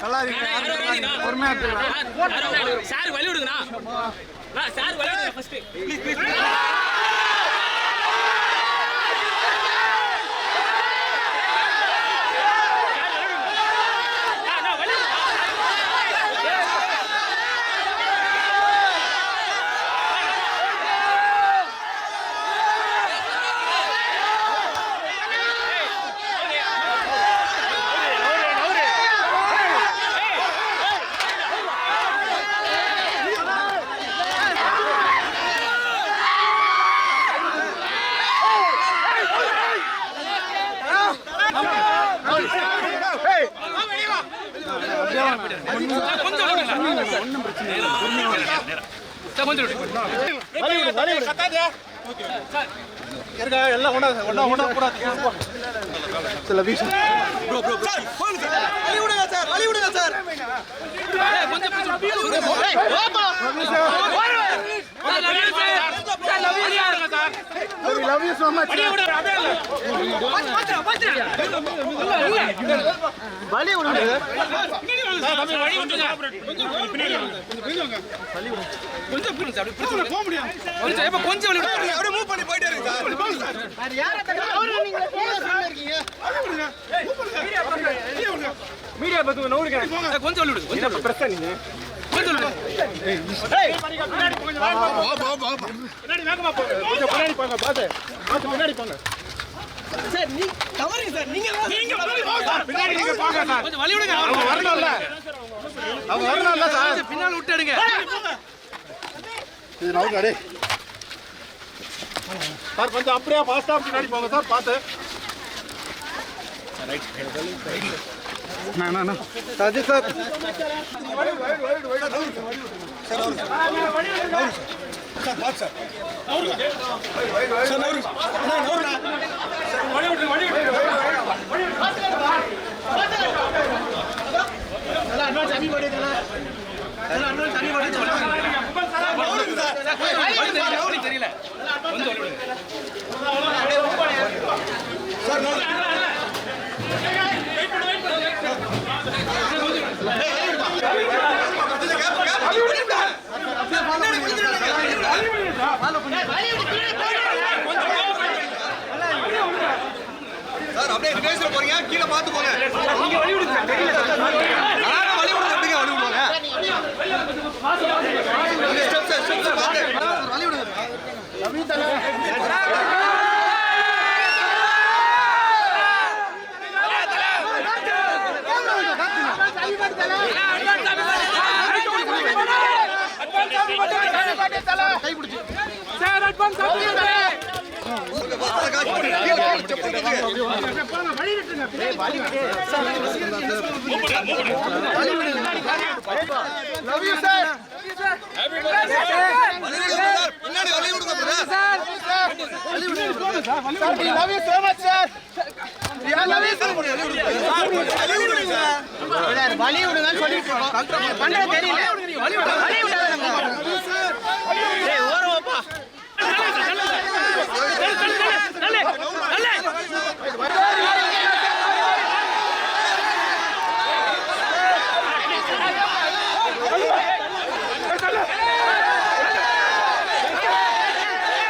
நல்லா இருக்கு. பொறுமையா இருக்கு. சார் வழி விடுங்கண்ணா. சார் வழி விடுங்க ஃபர்ஸ்ட். ப்ளீஸ். எல்லாம் ஒண்ணா சில வீசு வழி விடுங்க sir love you so much வழி விடுங்க தம்பி வழி விடுங்க கொஞ்சம் பிடிங்க சார் அப்படி போக முடியும் கொஞ்சம் வழி விடுங்க அப்படியே மூவ் பண்ணி போயிட்டே இருங்க சார் யார தகவல் நீங்க பேச இருக்கீங்க மீடியா பத்து நவுறுங்க கொஞ்சம் வழி விடுங்க கொஞ்சம் பிரஸ் பண்ணீங்க கொஞ்சம் வழி ஏய் பின்னாடி போங்க வா பின்னாடி வேகமா போங்க கொஞ்சம் பின்னாடி போங்க பாத்து பின்னாடி போங்க சார் நீ கவரிங்க சார் நீங்க பின்னாடி நீங்க போங்க சார் கொஞ்சம் வழி விடுங்க அவங்க வரணும்ல சார் பின்னால விட்டு எடுங்க இது நவுங்க அடே சார் கொஞ்சம் அப்படியே ஃபாஸ்டா பின்னாடி போங்க சார் பாத்து ரைட் ना साजिद सर சார் அப்படியே ரிவர்ஸ்ல போறீங்க கீழ பாத்து போங்க நீங்க வழி விடுங்க நான் வழி விடுங்க அப்படிங்க வழி விடுங்க ஸ்டெப்ஸ் பாத்து வழி விடுங்க ரவிதல கை பிடிச்சு சார் அட்வான்ஸ் ஆகுங்க love you sir happy birthday பின்னாடி வலி விடுங்க சார் வலி விடுங்க sir we love you so much sir we love you sir வலி விடுங்க சார் வலி விடுங்கன்னு சொல்லிட்டு இருக்கோம் பண்ண தெரியல வலி விடாதீங்க ஏய் ஓரமா பா